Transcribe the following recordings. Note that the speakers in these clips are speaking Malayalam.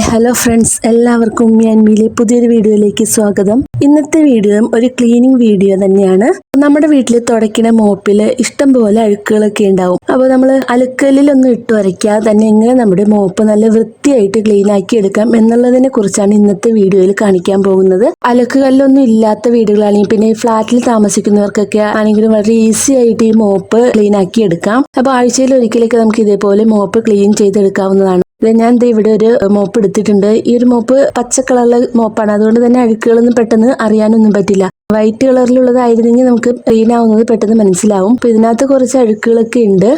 ഹായ് ഹലോ ഫ്രണ്ട്സ്, എല്ലാവർക്കും മ്യാൻമിയിലെ പുതിയൊരു വീഡിയോയിലേക്ക് സ്വാഗതം. ഇന്നത്തെ വീഡിയോയും ഒരു ക്ലീനിങ് വീഡിയോ തന്നെയാണ്. നമ്മുടെ വീട്ടിൽ തുടയ്ക്കുന്ന മോപ്പിൽ ഇഷ്ടം പോലെ അഴുക്കുകളൊക്കെ ഉണ്ടാവും. അപ്പോൾ നമ്മൾ അലുക്കല്ലിലൊന്നും ഇട്ട് വരയ്ക്കാതെ തന്നെ എങ്ങനെ നമ്മുടെ മോപ്പ് നല്ല വൃത്തിയായിട്ട് ക്ലീൻ ആക്കി എടുക്കാം എന്നുള്ളതിനെ കുറിച്ചാണ് ഇന്നത്തെ വീഡിയോയിൽ കാണിക്കാൻ പോകുന്നത്. അലക്കുകല്ലൊന്നും ഇല്ലാത്ത വീടുകളാണെങ്കിൽ പിന്നെ ഫ്ലാറ്റിൽ താമസിക്കുന്നവർക്കൊക്കെ ആണെങ്കിലും വളരെ ഈസി ആയിട്ട് ഈ മോപ്പ് ക്ലീൻ ആക്കി എടുക്കാം. അപ്പോൾ ആഴ്ചയിൽ ഒരിക്കലൊക്കെ നമുക്ക് ഇതേപോലെ മോപ്പ് ക്ലീൻ ചെയ്തെടുക്കാവുന്നതാണ്. ഞാൻ ഇവിടെ ഒരു മോപ്പ് എടുത്തിട്ടുണ്ട്. ഈ ഒരു മോപ്പ് പച്ച കളറിലെ മോപ്പാണ്, അതുകൊണ്ട് തന്നെ അഴുക്കുകളൊന്നും പെട്ടെന്ന് അറിയാനൊന്നും പറ്റില്ല. വൈറ്റ് കളറിലുള്ളതായിരുന്നെങ്കിൽ നമുക്ക് ക്ലീൻ ആവുന്നത് പെട്ടെന്ന് മനസ്സിലാവും. അപ്പൊ ഇതിനകത്ത് കുറച്ച് അഴുക്കുകളൊക്കെ ഉണ്ട്.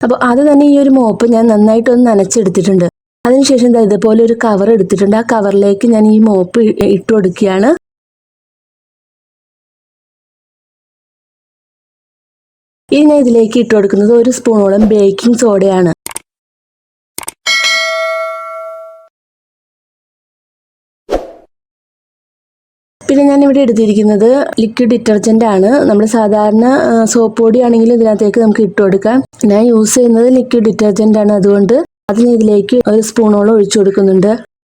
അപ്പോൾ അത് തന്നെ ഈ ഒരു മോപ്പ് ഞാൻ നന്നായിട്ടൊന്ന് നനച്ചെടുത്തിട്ടുണ്ട്. അതിനുശേഷം ഇതുപോലെ ഒരു കവർ എടുത്തിട്ടുണ്ട്. ആ കവറിലേക്ക് ഞാൻ ഈ മോപ്പ് ഇട്ട് കൊടുക്കുകയാണ്. ഇനി ഞാൻ ഇതിലേക്ക് ഇട്ട് കൊടുക്കുന്നത് 1 സ്പൂണോളം ബേക്കിംഗ് സോഡയാണ്. പിന്നെ ഞാൻ ഇവിടെ എടുത്തിരിക്കുന്നത് ലിക്വിഡ് ഡിറ്റർജന്റ് ആണ്. നമ്മൾ സാധാരണ സോപ്പ് പൊടി ആണെങ്കിലും ഇതിനകത്തേക്ക് നമുക്ക് ഇട്ട് കൊടുക്കാം. ഞാൻ യൂസ് ചെയ്യുന്നത് ലിക്വിഡ് ഡിറ്റർജന്റ് ആണ്, അതുകൊണ്ട് അതിന് ഇതിലേക്ക് 1 സ്പൂണോളം ഒഴിച്ചു കൊടുക്കുന്നുണ്ട്.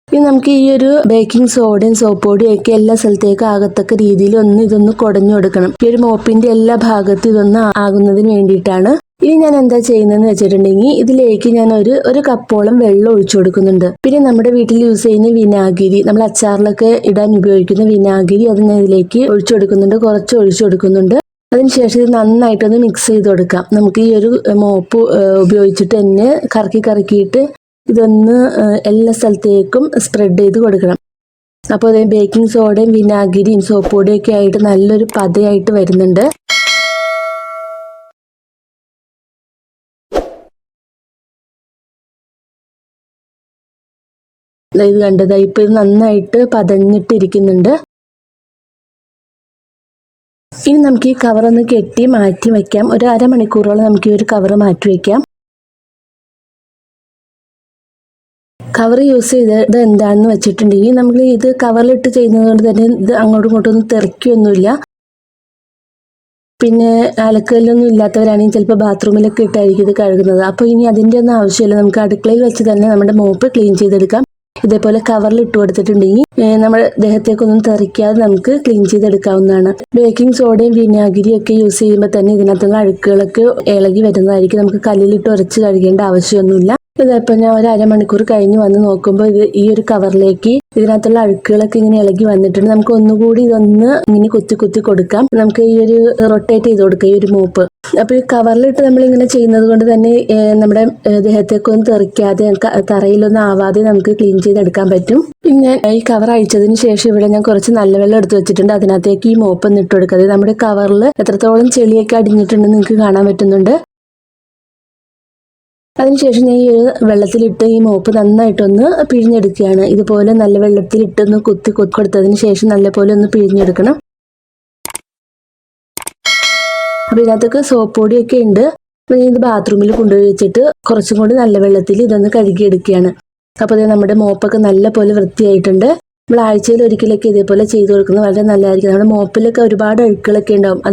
ഇനി നമുക്ക് ഈ ഒരു ബേക്കിംഗ് സോഡയും സോപ്പ് പൊടിയും ഒക്കെ എല്ലാ സ്ഥലത്തേക്കും ആകത്തക്ക രീതിയിൽ ഇതൊന്ന് കുടഞ്ഞു കൊടുക്കണം. ഈ ഒരു മോപ്പിന്റെ എല്ലാ ഭാഗത്തും ഇതൊന്ന് ആകുന്നതിന് വേണ്ടിയിട്ടാണ്. ഇനി ഞാൻ എന്താ ചെയ്യുന്നതെന്ന് വെച്ചിട്ടുണ്ടെങ്കിൽ ഇതിലേക്ക് ഞാൻ ഒരു കപ്പോളം വെള്ളം ഒഴിച്ചു കൊടുക്കുന്നുണ്ട്. പിന്നെ നമ്മുടെ വീട്ടിൽ യൂസ് ചെയ്യുന്ന വിനാഗിരി, നമ്മൾ അച്ചാറിലൊക്കെ ഇടാൻ ഉപയോഗിക്കുന്ന വിനാഗിരി, അത് ഞാൻ ഇതിലേക്ക് ഒഴിച്ചു കൊടുക്കുന്നുണ്ട്. കുറച്ച് ഒഴിച്ചു കൊടുക്കുന്നുണ്ട്. അതിനുശേഷം ഇത് നന്നായിട്ടൊന്ന് മിക്സ് ചെയ്ത് കൊടുക്കാം. നമുക്ക് ഈ ഒരു മോപ്പ് ഉപയോഗിച്ചിട്ട് തന്നെ കറക്കിയിട്ട് ഇതൊന്ന് എല്ലാ സ്ഥലത്തേക്കും സ്പ്രെഡ് ചെയ്ത് കൊടുക്കണം. അപ്പോൾ അതേ ബേക്കിംഗ് സോഡയും വിനാഗിരിയും സോപ്പ് പൊടിയൊക്കെ ആയിട്ട് നല്ലൊരു പതയായിട്ട് വരുന്നുണ്ട്. ഇത് കണ്ടത് ഇപ്പൊ ഇത് നന്നായിട്ട് പതഞ്ഞിട്ടിരിക്കുന്നുണ്ട്. ഇനി നമുക്ക് ഈ കവറൊന്ന് കെട്ടി മാറ്റി വെക്കാം. ഒരു അരമണിക്കൂറോളം നമുക്ക് ഈ ഒരു കവർ മാറ്റി വെക്കാം. കവർ യൂസ് ചെയ്തത് എന്താണെന്ന് വെച്ചിട്ടുണ്ടെങ്കിൽ നമ്മൾ ഇത് കവറിലിട്ട് ചെയ്യുന്നത് കൊണ്ട് തന്നെ ഇത് അങ്ങോട്ടും ഇങ്ങോട്ടും ഒന്നും തെറിക്കൊന്നുമില്ല. പിന്നെ അലക്കല്ലൊന്നും ഇല്ലാത്തവരാണെങ്കിൽ ചിലപ്പോൾ ബാത്റൂമിലൊക്കെ ഇട്ടായിരിക്കും ഇത് കഴുകുന്നത്. അപ്പോൾ ഇനി അതിൻ്റെ ഒന്നും ആവശ്യമില്ല. നമുക്ക് അടുക്കളയിൽ വെച്ച് തന്നെ നമ്മുടെ മോപ്പ് ക്ലീൻ ചെയ്തെടുക്കാം. ഇതേപോലെ കവറിൽ ഇട്ട് കൊടുത്തിട്ടുണ്ടെങ്കിൽ നമ്മുടെ ദേഹത്തേക്കൊന്നും തെറിക്കാതെ നമുക്ക് ക്ലീൻ ചെയ്തെടുക്കാവുന്നതാണ്. ബേക്കിംഗ് സോഡയും വിനാഗിരിയും ഒക്കെ യൂസ് ചെയ്യുമ്പോൾ തന്നെ ഇതിനകത്തുള്ള അഴുക്കുകളൊക്കെ ഇളകി വരുന്നതായിരിക്കും. നമുക്ക് കല്ലിലിട്ട് ഉരച്ച് കഴുകേണ്ട ആവശ്യമൊന്നുമില്ല. ഇതിപ്പോൾ ഞാൻ ഒരു അരമണിക്കൂർ കഴിഞ്ഞ് വന്ന് നോക്കുമ്പോൾ ഈ ഒരു കവറിലേക്ക് ഇതിനകത്തുള്ള അഴുക്കുകളൊക്കെ ഇങ്ങനെ ഇളകി വന്നിട്ടുണ്ട്. നമുക്ക് ഒന്നുകൂടി ഇതൊന്ന് ഇങ്ങനെ കുത്തി കൊടുക്കാം. നമുക്ക് ഈ ഒരു റൊട്ടേറ്റ് ചെയ്ത് കൊടുക്കാം ഈ ഒരു മോപ്പ്. അപ്പൊ ഈ കവറിലിട്ട് നമ്മളിങ്ങനെ ചെയ്യുന്നത് കൊണ്ട് തന്നെ നമ്മുടെ ദേഹത്തേക്കൊന്നും തെറിക്കാതെ തറയിലൊന്നും ആവാതെ നമുക്ക് ക്ലീൻ ചെയ്തെടുക്കാൻ പറ്റും. പിന്നെ ഈ കവർ അഴിച്ചതിന് ശേഷം ഇവിടെ ഞാൻ കുറച്ച് നല്ല വെള്ളം എടുത്ത് വെച്ചിട്ടുണ്ട്. അതിനകത്തേക്ക് ഈ മോപ്പ് ഒന്ന് ഇട്ട് കൊടുക്കാതെ നമ്മുടെ കവറിൽ എത്രത്തോളം ചെളിയൊക്കെ അടിഞ്ഞിട്ടുണ്ടെന്ന് നിങ്ങൾക്ക് കാണാൻ പറ്റുന്നുണ്ട്. അതിനുശേഷം ഞാൻ ഈ വെള്ളത്തിലിട്ട് ഈ മോപ്പ് നന്നായിട്ടൊന്ന് പിഴിഞ്ഞെടുക്കുകയാണ്. ഇതുപോലെ നല്ല വെള്ളത്തിലിട്ടൊന്ന് കുത്തി കൊടുത്തതിന് ശേഷം നല്ലപോലെ ഒന്ന് പിഴിഞ്ഞെടുക്കണം. അപ്പോൾ ഇതിനകത്തൊക്കെ സോപ്പ് പൊടിയൊക്കെ ഉണ്ട്. അപ്പോൾ ഇത് ബാത്റൂമിൽ കൊണ്ടുപോയി വെച്ചിട്ട് കുറച്ചും കൂടി നല്ല വെള്ളത്തിൽ ഇതൊന്ന് കഴുകിയെടുക്കുകയാണ്. അപ്പോൾ ഇത് നമ്മുടെ മോപ്പൊക്കെ നല്ല പോലെ വൃത്തിയായിട്ടുണ്ട്. നമ്മൾ ആഴ്ചയിൽ ഒരിക്കലൊക്കെ ഇതേപോലെ ചെയ്ത് കൊടുക്കുന്നത് വളരെ നല്ലതായിരിക്കും. നമ്മുടെ മോപ്പിലൊക്കെ ഒരുപാട് അഴുക്കുകളൊക്കെ ഉണ്ടാവും.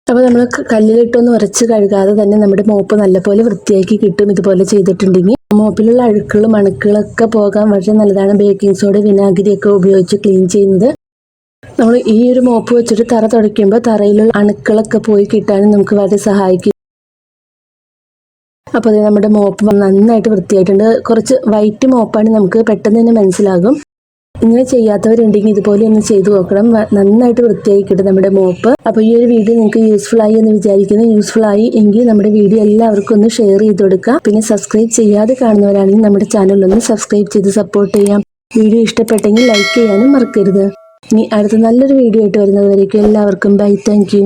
അപ്പോൾ നമ്മൾ കല്ലിലിട്ടൊന്ന് ഉരച്ച് കഴുകാതെ തന്നെ നമ്മുടെ മോപ്പ് നല്ലപോലെ വൃത്തിയാക്കി കിട്ടും. ഇതുപോലെ ചെയ്തിട്ടുണ്ടെങ്കിൽ മോപ്പിലുള്ള അഴുക്കുകളും അണുക്കളൊക്കെ പോകാൻ വളരെ നല്ലതാണ് ബേക്കിംഗ് സോഡ വിനാഗിരിയൊക്കെ ഉപയോഗിച്ച് ക്ലീൻ ചെയ്യുന്നത്. നമ്മൾ ഈ ഒരു മോപ്പ് വെച്ചിട്ട് തറ തുടയ്ക്കുമ്പോൾ തറയിലുള്ള അണുക്കളൊക്കെ പോയി കിട്ടാനും നമുക്ക് വളരെ സഹായിക്കും. അപ്പോൾ നമ്മുടെ മോപ്പ് നന്നായിട്ട് വൃത്തിയായിട്ടുണ്ട്. കുറച്ച് വൈറ്റ് മോപ്പാണ്, നമുക്ക് പെട്ടെന്ന് തന്നെ മനസ്സിലാകും. ഇങ്ങനെ ചെയ്യാത്തവരുണ്ടെങ്കിൽ ഇതുപോലെ ഒന്ന് ചെയ്തു നോക്കണം. നന്നായിട്ട് വൃത്തിയായി കിട്ടും നമ്മുടെ മോപ്പ്. അപ്പോൾ ഈ ഒരു വീഡിയോ നിങ്ങൾക്ക് യൂസ്ഫുൾ ആയി എന്ന് വിചാരിക്കുന്നു. യൂസ്ഫുൾ ആയി എങ്കിൽ നമ്മുടെ വീഡിയോ എല്ലാവർക്കും ഒന്ന് ഷെയർ ചെയ്ത് കൊടുക്കുക. പിന്നെ സബ്സ്ക്രൈബ് ചെയ്യാതെ കാണുന്നവരാണെങ്കിൽ നമ്മുടെ ചാനൽ ഒന്ന് സബ്സ്ക്രൈബ് ചെയ്ത് സപ്പോർട്ട് ചെയ്യാം. വീഡിയോ ഇഷ്ടപ്പെട്ടെങ്കിൽ ലൈക്ക് ചെയ്യാനും മറക്കരുത്. ഇനി അടുത്ത നല്ലൊരു വീഡിയോ ആയിട്ട് വരുന്നത് വരേക്കും എല്ലാവർക്കും ബൈ. Thank you.